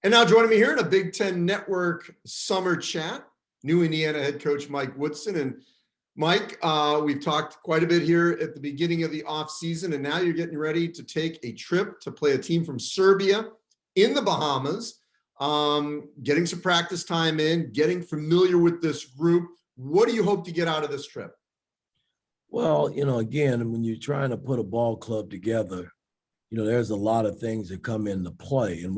And now joining me here in a Big Ten Network summer chat, new Indiana head coach Mike Woodson. And Mike, we've talked quite a bit here at the beginning of the offseason, and now you're getting ready to take a trip to play a team from Serbia in the Bahamas, getting some practice time in, getting familiar with this group. What do you hope to get out of this trip? Well, again, when you're trying to put a ball club together, there's a lot of things that come into play. And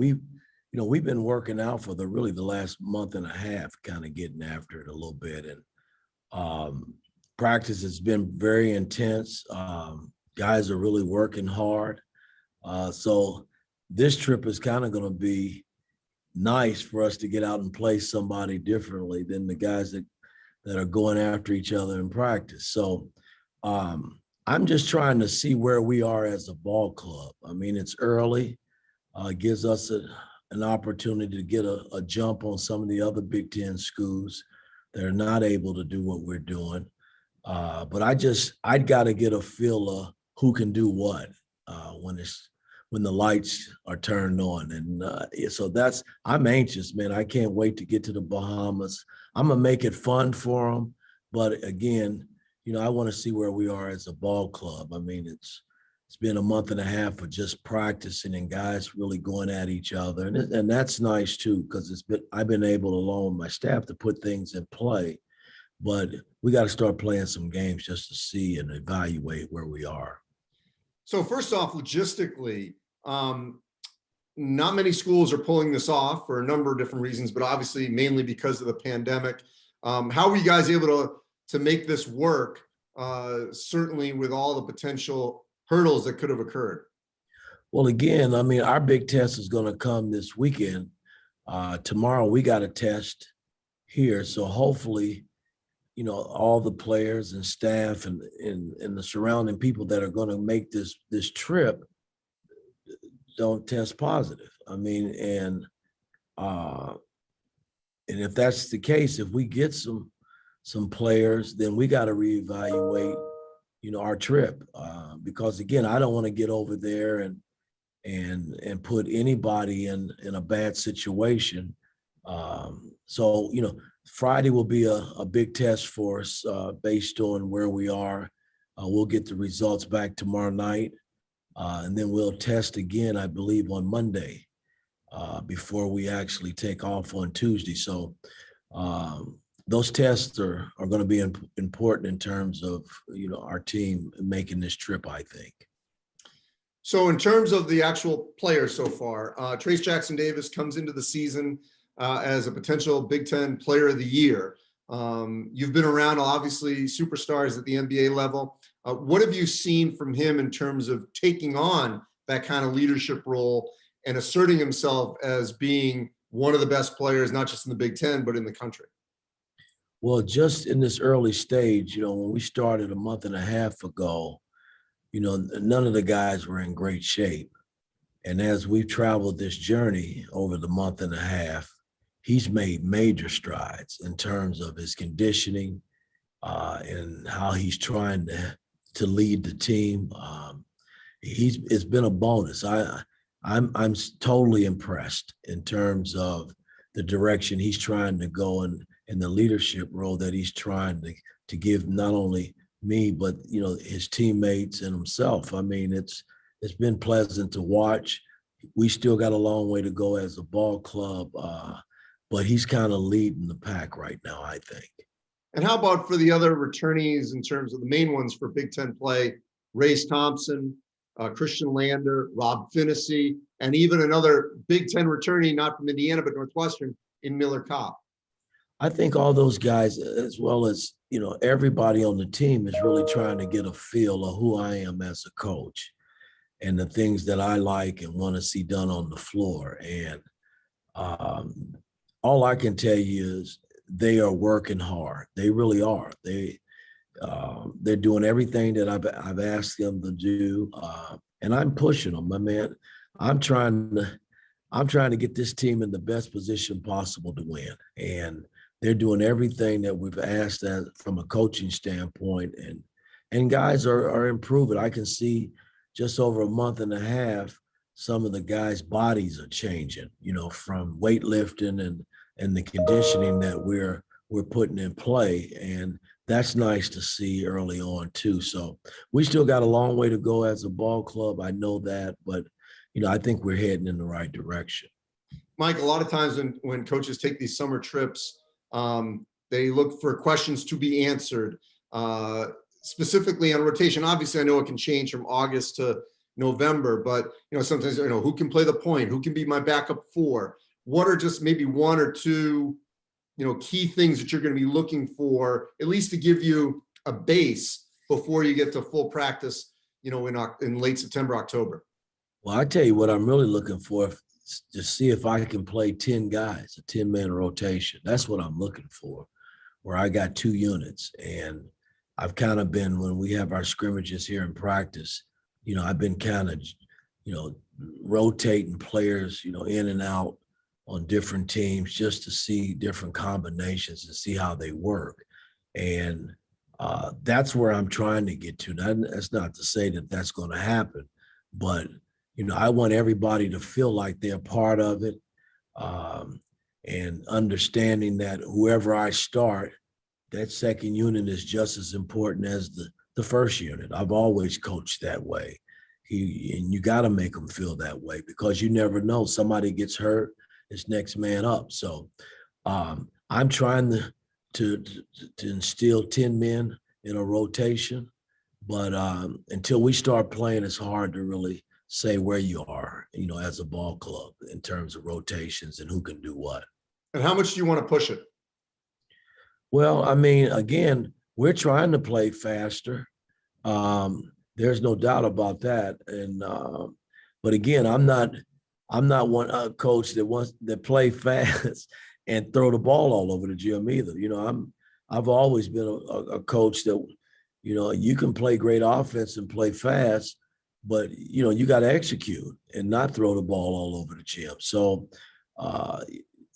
we've been working out for the last month and a half, kind of getting after it a little bit. And practice has been very intense. Guys are really working hard. So this trip is kind of going to be nice for us to get out and play somebody differently than the guys that are going after each other in practice. So I'm just trying to see where we are as a ball club. I mean, it's early. It gives us an opportunity to get a jump on some of the other Big Ten schools that are not able to do what we're doing. But I'd got to get a feel of who can do what when the lights are turned on. And so I'm anxious, man. I can't wait to get to the Bahamas. I'm going to make it fun for them. But again, I want to see where we are as a ball club. I mean, it's been a month and a half of just practicing and guys really going at each other. And that's nice too, because I've been able, along with my staff, to put things in play. But we got to start playing some games just to see and evaluate where we are. So first off, logistically, not many schools are pulling this off for a number of different reasons, but obviously mainly because of the pandemic. How were you guys able to make this work, certainly with all the potential hurdles that could have occurred? Well, again, I mean, our big test is going to come this weekend. Tomorrow we got a test here. So hopefully, all the players and staff and the surrounding people that are going to make this trip don't test positive. I mean, and if that's the case, if we get some players, then we got to reevaluate, our trip, because again, I don't want to get over there and put anybody in a bad situation. So, Friday will be a big test for us based on where we are. We'll get the results back tomorrow night, and then we'll test again, I believe, on Monday before we actually take off on Tuesday. So those tests are going to be important in terms of, our team making this trip, I think. So in terms of the actual players so far, Trayce Jackson-Davis comes into the season as a potential Big Ten Player of the Year. You've been around, obviously, superstars at the NBA level. What have you seen from him in terms of taking on that kind of leadership role and asserting himself as being one of the best players, not just in the Big Ten, but in the country? Well, just in this early stage, when we started a month and a half ago, none of the guys were in great shape. And as we've traveled this journey over the month and a half, he's made major strides in terms of his conditioning and how he's trying to lead the team. It's been a bonus. I'm totally impressed in terms of the direction he's trying to go and the leadership role that he's trying to give not only me, but, his teammates and himself. I mean, it's been pleasant to watch. We still got a long way to go as a ball club, but he's kind of leading the pack right now, I think. And how about for the other returnees in terms of the main ones for Big Ten play? Race Thompson, Christian Lander, Rob Finney, and even another Big Ten returnee, not from Indiana, but Northwestern, in Miller Kopp. I think all those guys, as well as, everybody on the team, is really trying to get a feel of who I am as a coach and the things that I like and want to see done on the floor. And all I can tell you is they are working hard. They really are. They're doing everything that I've asked them to do, and I'm pushing them. I mean, I'm trying to get this team in the best position possible to win, and they're doing everything that we've asked from a coaching standpoint, and guys are improving. I can see just over a month and a half some of the guys' bodies are changing, from weightlifting and the conditioning that we're putting in play. And that's nice to see early on too. So we still got a long way to go as a ball club. I know that, but I think we're heading in the right direction. Mike, a lot of times when coaches take these summer trips, they look for questions to be answered, specifically on rotation. Obviously, I know it can change from August to November, but sometimes who can play the point, who can be my backup four. What are just maybe one or two key things that you're going to be looking for, at least to give you a base before you get to full practice, in late September, October? Well, I tell you what I'm really looking for, to see if I can play 10 guys, a 10-man rotation. That's what I'm looking for, where I got 2 units. And I've kind of been, when we have our scrimmages here in practice, I've been kind of, rotating players, in and out on different teams just to see different combinations and see how they work. And that's where I'm trying to get to. That's not to say that that's going to happen, but I want everybody to feel like they're part of it, and understanding that whoever I start, that second unit is just as important as the first unit. I've always coached that way. And you got to make them feel that way, because you never know. Somebody gets hurt, it's next man up. So I'm trying to instill 10 men in a rotation, but until we start playing, it's hard to really say where you are, as a ball club in terms of rotations and who can do what. And how much do you want to push it? Well, I mean, again, we're trying to play faster. There's no doubt about that. And but again, I'm not one coach that play fast and throw the ball all over the gym either. I've always been a coach that, you can play great offense and play fast, but you got to execute and not throw the ball all over the gym. So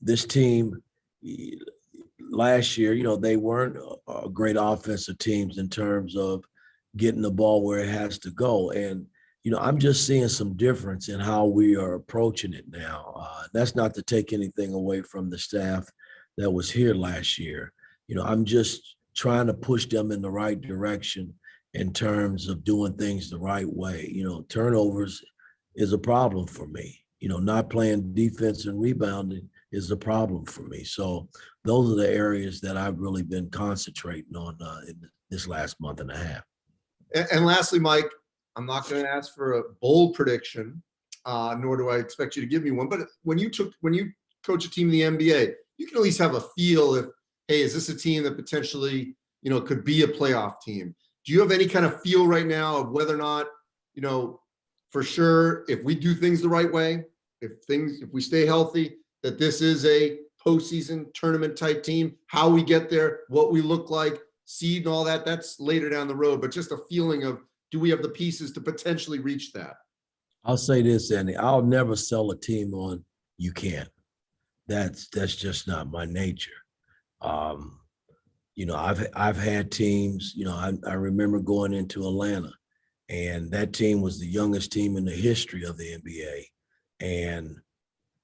this team last year, they weren't a great offensive teams in terms of getting the ball where it has to go. And I'm just seeing some difference in how we are approaching it now. That's not to take anything away from the staff that was here last year. I'm just trying to push them in the right direction in terms of doing things the right way. Turnovers is a problem for me. Not playing defense and rebounding is a problem for me. So those are the areas that I've really been concentrating on in this last month and a half. And lastly, Mike, I'm not going to ask for a bold prediction, nor do I expect you to give me one. But when you coach a team in the NBA, you can at least have a feel if, hey, is this a team that potentially, could be a playoff team? Do you have any kind of feel right now of whether or not, for sure, if we do things the right way, if we stay healthy, that this is a postseason tournament type team? How we get there, what we look like, seed and all that, that's later down the road. But just a feeling of, do we have the pieces to potentially reach that? I'll say this, Andy, I'll never sell a team on you can't. That's just not my nature. I've had teams, I remember going into Atlanta, and that team was the youngest team in the history of the NBA. And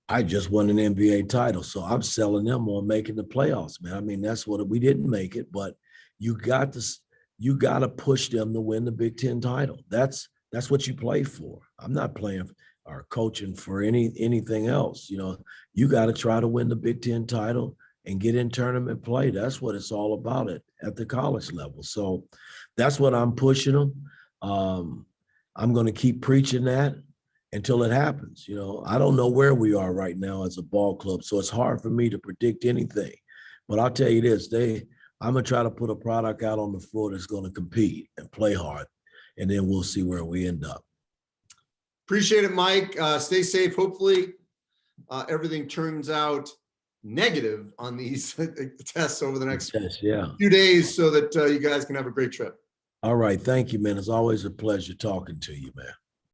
I just won an NBA title. So I'm selling them on making the playoffs, man. I mean, that's what we didn't make it, but you got to push them to win the Big Ten title. That's what you play for. I'm not playing or coaching for anything else. You got to try to win the Big Ten title and get in tournament play. That's what it's all about at the college level. So that's what I'm pushing them. I'm going to keep preaching that until it happens. I don't know where we are right now as a ball club, so it's hard for me to predict anything. But I'll tell you this, I'm going to try to put a product out on the floor that's going to compete and play hard, and then we'll see where we end up. Appreciate it, Mike. Stay safe. Hopefully everything turns out negative on these tests over the next few days so that you guys can have a great trip. All right. Thank you, man. It's always a pleasure talking to you, man.